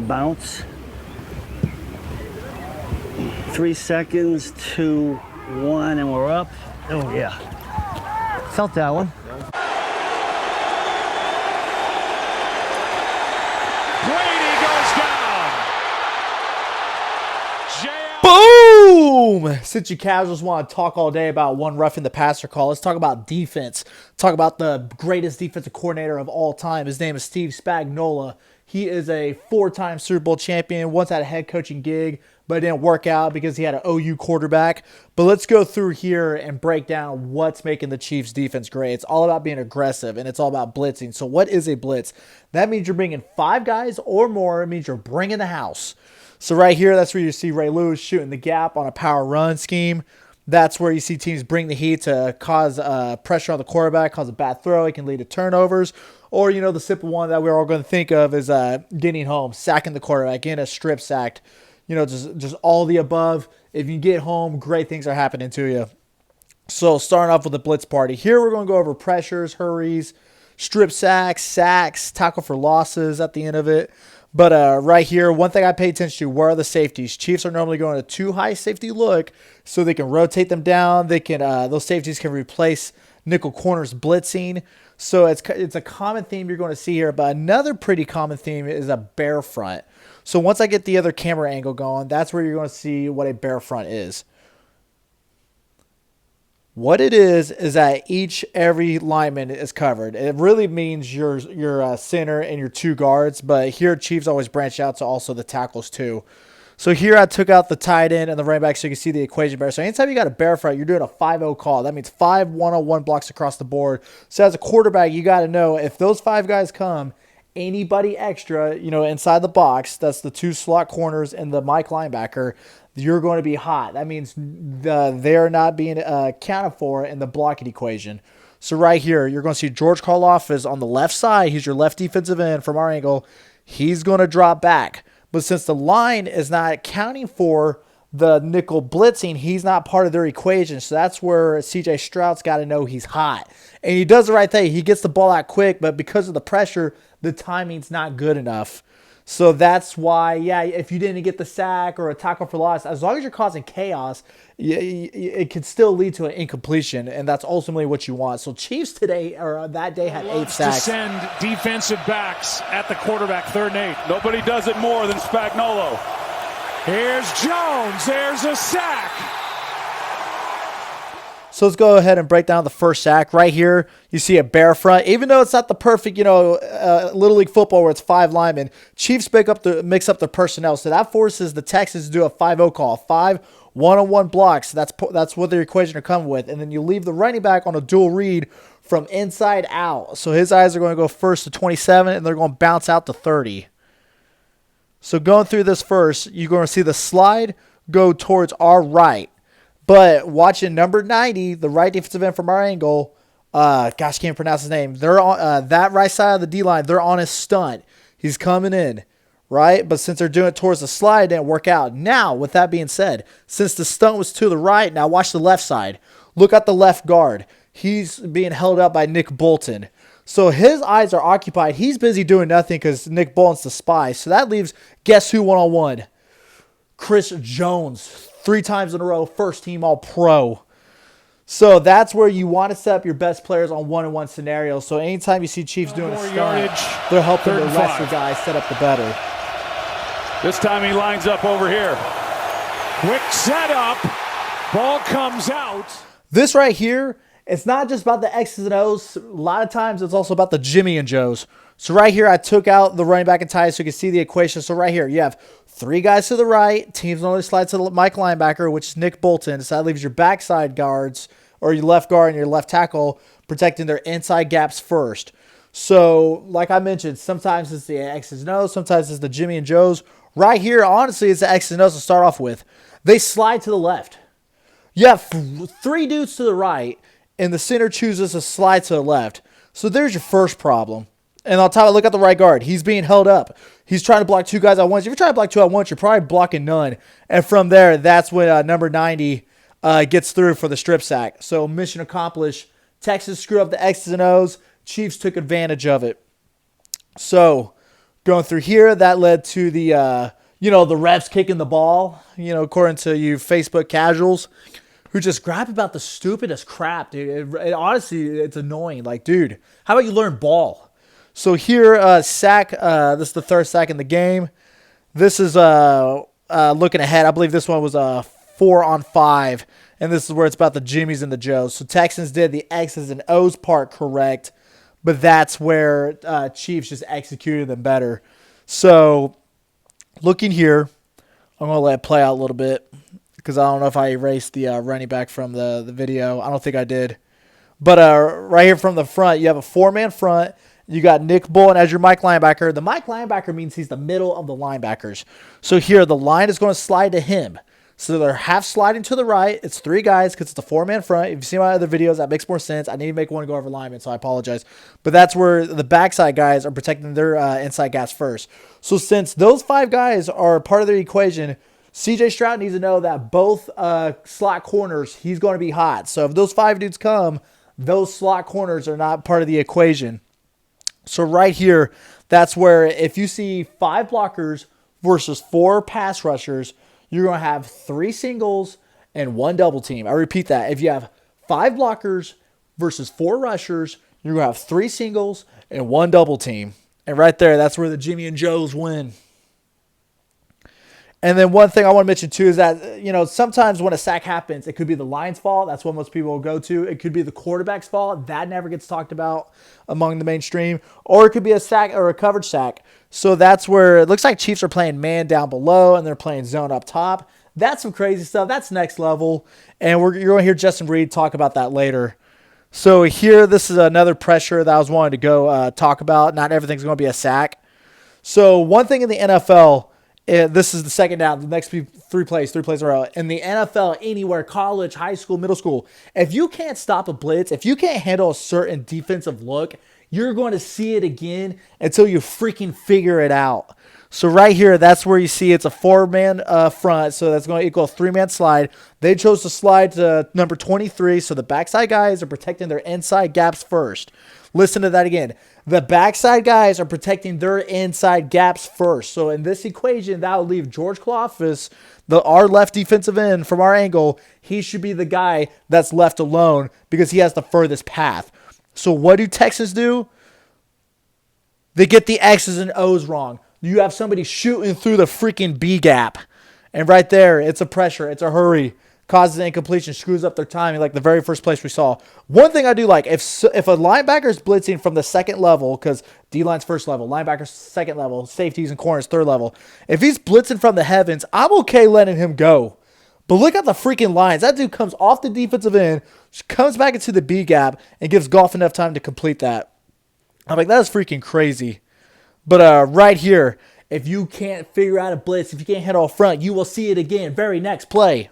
bounce. 3 seconds, 2, 1, and we're up. Oh yeah, felt that one. Boom! Since you casuals want to talk all day about one roughing the passer call, let's talk about defense. Talk about the greatest defensive coordinator of all time. His name is Steve Spagnuolo. He is a 4-time Super Bowl champion, once had a head coaching gig, but it didn't work out because he had an OU quarterback. But let's go through here and break down what's making the Chiefs defense great. It's all about being aggressive, and it's all about blitzing. So what is a blitz? That means you're bringing 5 guys or more. It means you're bringing the house. So right here, that's where you see Ray Lewis shooting the gap on a power run scheme. That's where you see teams bring the heat to cause pressure on the quarterback, cause a bad throw. It can lead to turnovers. Or, the simple one that we're all going to think of is getting home, sacking the quarterback, getting a strip sacked. Just all the above. If you get home, great things are happening to you. So starting off with the blitz party. Here we're going to go over pressures, hurries, strip sacks, tackle for losses at the end of it. But right here, one thing I pay attention to, where are the safeties? Chiefs are normally going to too high safety look, so they can rotate them down. They can those safeties can replace nickel corners blitzing. So it's a common theme you're going to see here. But another pretty common theme is a bear front. So once I get the other camera angle going, that's where you're going to see what a bear front is. What it is that every lineman is covered. It really means your center and your 2 guards, but here Chiefs always branch out to also the tackles too. So here I took out the tight end and the running back so you can see the equation better. So anytime you got a bear front, you're doing a 5-0 call. That means 5 1-on-1 blocks across the board. So as a quarterback, you got to know if those 5 guys come, anybody extra, inside the box, that's the 2 slot corners and the Mike linebacker, you're going to be hot. That means they're not being accounted for in the blocking equation. So right here, you're going to see George Karlaftis on the left side. He's your left defensive end from our angle. He's going to drop back. But since the line is not accounting for the nickel blitzing, he's not part of their equation. So that's where CJ Stroud's got to know he's hot. And he does the right thing. He gets the ball out quick, but because of the pressure, the timing's not good enough. So that's why, if you didn't get the sack or a tackle for loss, as long as you're causing chaos, it could still lead to an incompletion, and that's ultimately what you want. So Chiefs today, or that day, had 8 sacks. To send defensive backs at the quarterback, 3rd and 8. Nobody does it more than Spagnuolo. Here's Jones. There's a sack. So let's go ahead and break down the first sack. Right here, you see a bear front. Even though it's not the perfect, Little League football where it's 5 linemen, Chiefs mix up their personnel. So that forces the Texans to do a 5-0 call. 5 1-on-1 blocks. That's what their equation are coming with. And then you leave the running back on a dual read from inside out. So his eyes are going to go first to 27, and they're going to bounce out to 30. So going through this first, you're going to see the slide go towards our right. But watching number 90, the right defensive end from our angle, can't pronounce his name. They're on that right side of the D-line. They're on his stunt. He's coming in, right? But since they're doing it towards the slide, it didn't work out. Now, with that being said, since the stunt was to the right, now watch the left side. Look at the left guard. He's being held up by Nick Bolton. So his eyes are occupied. He's busy doing nothing because Nick Bolton's the spy. So that leaves, guess who one-on-one? Chris Jones. 3 times in a row, first team All-Pro. So that's where you want to set up your best players on 1-on-1 scenarios. So anytime you see Chiefs doing a stunt, they're helping the lesser guys set up the better. This time he lines up over here. Quick setup. Ball comes out. This right here, it's not just about the X's and O's. A lot of times it's also about the Jimmy and Joes. So right here, I took out the running back and tight so you can see the equation. So right here, you have 3 guys to the right. Teams only slide to the Mike linebacker, which is Nick Bolton. So that leaves your backside guards, or your left guard and your left tackle, protecting their inside gaps first. So like I mentioned, sometimes it's the X's and O's. Sometimes it's the Jimmy and Joes. Right here, honestly, it's the X's and O's to start off with. They slide to the left. You have 3 dudes to the right, and the center chooses to slide to the left. So there's your first problem. And on top, look at the right guard. He's being held up. He's trying to block 2 guys at once. If you're trying to block 2 at once, you're probably blocking none. And from there, that's when number 90 gets through for the strip sack. So mission accomplished. Texas screwed up the X's and O's. Chiefs took advantage of it. So going through here. That led to the, the refs kicking the ball, according to you Facebook casuals who just gripe about the stupidest crap, dude. Honestly, it's annoying. Like, dude, how about you learn ball? So here, sack, this is the third sack in the game. This is looking ahead. I believe this one was 4-on-5, and this is where it's about the Jimmies and the Joes. So Texans did the X's and O's part correct, but that's where Chiefs just executed them better. So looking here, I'm going to let it play out a little bit because I don't know if I erased the running back from the video. I don't think I did. But right here from the front, you have a 4-man front. You got Nick Bolton as your Mike linebacker. The Mike linebacker means he's the middle of the linebackers. So here, the line is going to slide to him. So they're half sliding to the right. It's 3 guys because it's a 4-man front. If you see my other videos, that makes more sense. I need to make one go over linemen, so I apologize. But that's where the backside guys are protecting their inside gaps first. So since those 5 guys are part of the equation, C.J. Stroud needs to know that both slot corners, he's going to be hot. So if those 5 dudes come, those slot corners are not part of the equation. So right here, that's where if you see 5 blockers versus 4 pass rushers, you're going to have 3 singles and 1 double team. I repeat that. If you have 5 blockers versus 4 rushers, you're going to have 3 singles and 1 double team. And right there, that's where the Jimmy and Joes win. And then one thing I want to mention too is that, sometimes when a sack happens, it could be the line's fault. That's what most people will go to. It could be the quarterback's fault. That never gets talked about among the mainstream. Or it could be a sack or a coverage sack. So that's where it looks like Chiefs are playing man down below and they're playing zone up top. That's some crazy stuff. That's next level. And you're going to hear Justin Reed talk about that later. So here, this is another pressure that I was wanting to go talk about. Not everything's going to be a sack. So one thing in the NFL, this is the second down. The next 3 plays in a row. In the NFL, anywhere, college, high school, middle school, if you can't stop a blitz, if you can't handle a certain defensive look, you're going to see it again until you freaking figure it out. So right here, that's where you see it's a 4-man front, so that's going to equal a 3-man slide. They chose to slide to number 23, so the backside guys are protecting their inside gaps first. Listen to that again. The backside guys are protecting their inside gaps first. So in this equation, that will leave George Kalafis, our left defensive end from our angle. He should be the guy that's left alone because he has the furthest path. So what do Texans do? They get the X's and O's wrong. You have somebody shooting through the freaking B gap. And right there, it's a pressure. It's a hurry. Causes an incompletion, screws up their timing like the very first place we saw. One thing I do like, if a linebacker is blitzing from the second level, because D-line's first level, linebackers second level, safeties and corners third level. If he's blitzing from the heavens, I'm okay letting him go. But look at the freaking lines. That dude comes off the defensive end, comes back into the B gap, and gives Goff enough time to complete that. I'm like, that is freaking crazy. But right here, if you can't figure out a blitz, if you can't hit off front, you will see it again. Very next play.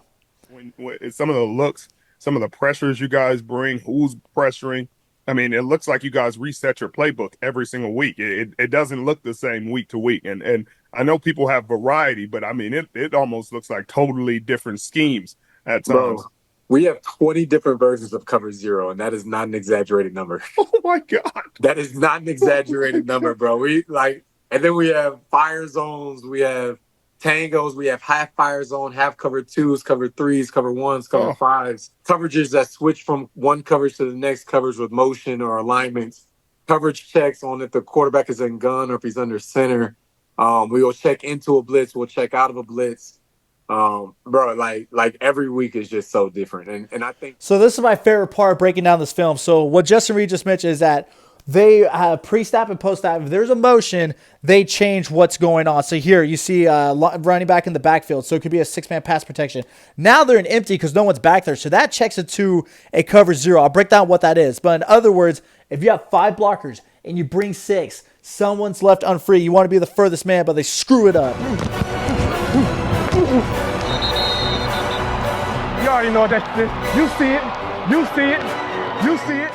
When some of the looks, some of the pressures you guys bring, who's pressuring. I mean, it looks like you guys reset your playbook every single week. It doesn't look the same week to week. And I know people have variety, but I mean, it almost looks like totally different schemes at times. Bro, we have 20 different versions of cover 0, and that is not an exaggerated number. Oh my God. That is not an exaggerated number, bro. And then we have fire zones, we have tangos, we have half fire zone, half cover 2s, cover 3s, cover 1s, cover 5s, coverages that switch from one coverage to the next coverage with motion or alignments, coverage checks on if the quarterback is in gun or if he's under center. We will check into a blitz, we'll check out of a blitz. Bro, like every week is just so different. And I think so. This is my favorite part breaking down this film. So what Justin Reed just mentioned is that they have pre-snap and post-snap. If there's a motion, they change what's going on. So here you see running back in the backfield. So it could be a 6-man pass protection. Now they're in empty because no one's back there. So that checks it to a cover 0. I'll break down what that is. But in other words, if you have 5 blockers and you bring 6, someone's left unfree. You want to be the furthest man, but they screw it up. You already know that. You see it. You see it. You see it.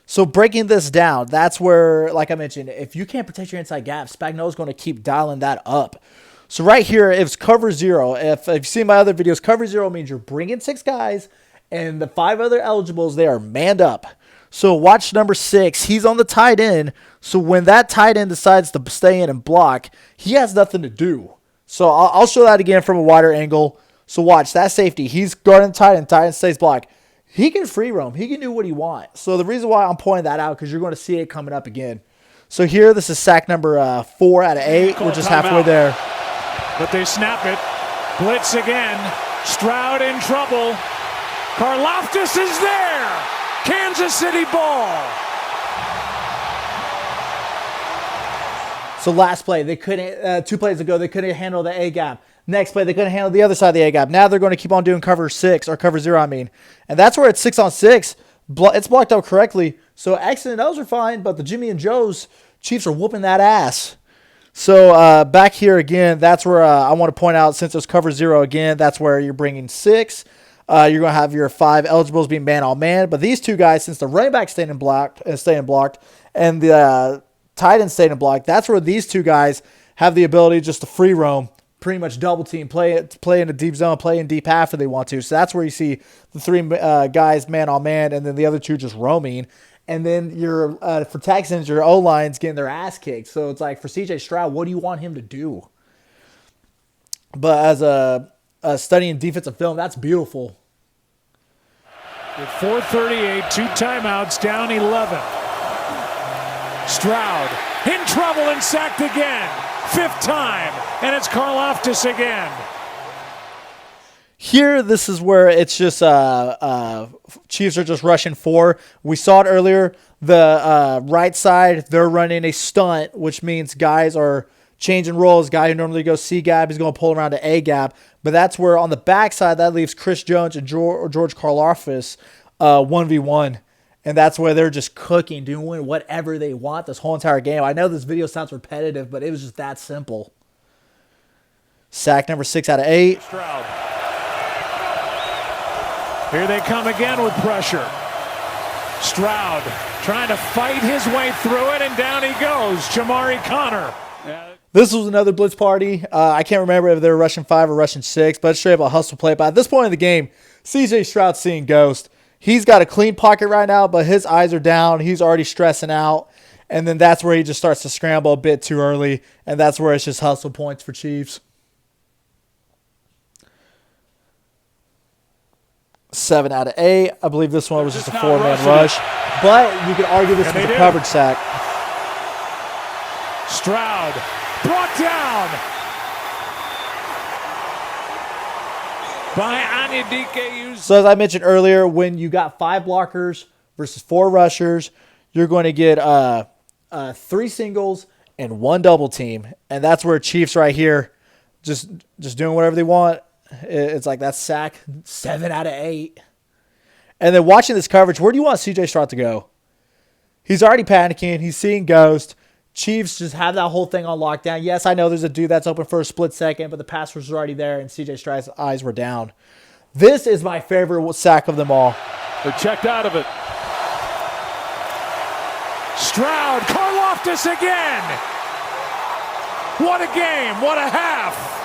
So breaking this down, that's where, like I mentioned, if you can't protect your inside gap, Spagnuolo's going to keep dialing that up. So right here, if it's cover 0, if you've seen my other videos, cover 0 means you're bringing 6 guys, and the 5 other eligibles, they are manned up. So watch number 6. He's on the tight end. So when that tight end decides to stay in and block, he has nothing to do. So I'll show that again from a wider angle. So watch that safety. He's guarding the tight end. Tight end stays block. He can free roam. He can do what he wants. So the reason why I'm pointing that out, because you're going to see it coming up again. So here, this is sack number 4 out of 8. We're just halfway there. But they snap it. Blitz again. Stroud in trouble. Karlaftis is there. Kansas City ball. So last play, they couldn't. 2 plays ago, they couldn't handle the A gap. Next play, they couldn't handle the other side of the A gap. Now they're going to keep on doing cover 6 or cover 0. And that's where it's 6 on 6. It's blocked up correctly. So X and O's are fine, but the Jimmy and Joe's Chiefs are whooping that ass. So back here again, that's where I want to point out, since it's cover 0 again, that's where you're bringing 6. You're going to have your 5 eligibles being man on man. But these 2 guys, since the running back staying blocked, and the tight end staying blocked, that's where these 2 guys have the ability just to free roam, pretty much double team, play in a deep zone, play in deep half if they want to. So that's where you see the 3 guys man on man, and then the other 2 just roaming. And then for Texans, your O-line's getting their ass kicked. So it's like, for CJ Stroud, what do you want him to do? But as a studying defensive film, that's beautiful. With 4:38, 2 timeouts, down 11. Stroud in trouble and sacked again. 5th time, and it's Karlaftis again. Here, this is where it's just Chiefs are just rushing 4. We saw it earlier. The right side, they're running a stunt, which means guys are changing roles. Guy who normally goes C gap is going to pull around to A gap. But that's where on the backside, that leaves Chris Jones and George Karlaftis 1v1. And that's where they're just cooking, doing whatever they want this whole entire game. I know this video sounds repetitive, but it was just that simple. Sack number 6 out of 8. Stroud. Here they come again with pressure. Stroud trying to fight his way through it, and down he goes. Jamari Connor. This was another blitz party. I can't remember if they were rushing 5 or rushing 6, but it's straight up a hustle play. But at this point in the game, CJ Stroud's seeing ghost. He's got a clean pocket right now, but his eyes are down. He's already stressing out. And then that's where he just starts to scramble a bit too early. And that's where it's just hustle points for Chiefs. 7 out of 8. I believe this one was just a 4-man rush. But you could argue this was a coverage sack. Stroud brought down by Anyedike. So as I mentioned earlier, when you got 5 blockers versus 4 rushers, you're going to get 3 singles and 1 double team. And that's where Chiefs right here just doing whatever they want. It's like that sack, 7 out of 8. And then watching this coverage, where do you want CJ Stroud to go? He's already panicking. He's seeing ghost. Chiefs just have that whole thing on lockdown. Yes, I know there's a dude that's open for a split second, but the pass was already there, and CJ Stroud's eyes were down. This is my favorite sack of them all. They're checked out of it. Stroud, Karlaftis again. What a game. What a half.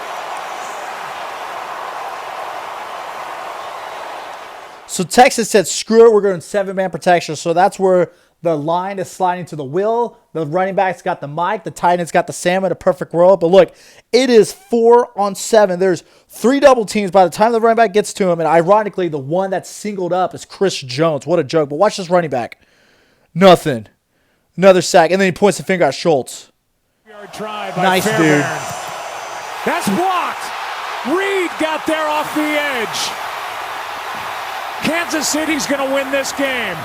So Texas said, screw it, we're going 7-man protection. So that's where the line is sliding to the will. The running back's got the mic. The tight end's got the salmon, a perfect world. But look, it is 4 on 7. There's 3 double teams by the time the running back gets to him. And ironically, the one that's singled up is Chris Jones. What a joke. But watch this running back. Nothing. Another sack. And then he points the finger at Schultz. Nice, dude. That's blocked. Reed got there off the edge. Kansas City's going to win this game.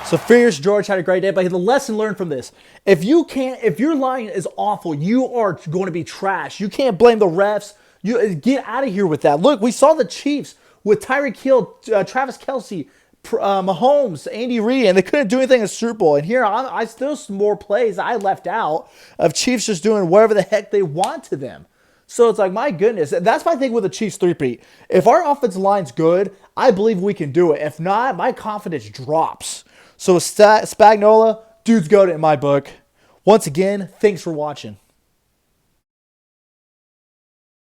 So Fierce George had a great day, but the lesson learned from this: if your line is awful, you are going to be trash. You can't blame the refs. You get out of here with that. Look, we saw the Chiefs with Tyreek Hill, Travis Kelce, Mahomes, Andy Reid, and they couldn't do anything in the Super Bowl. And here, I still some more plays I left out of Chiefs just doing whatever the heck they want to them. So it's like, my goodness, that's my thing with the Chiefs three-peat. If our offensive line's good, I believe we can do it. If not, my confidence drops. So Spagnola, dude's goated in my book. Once again, thanks for watching.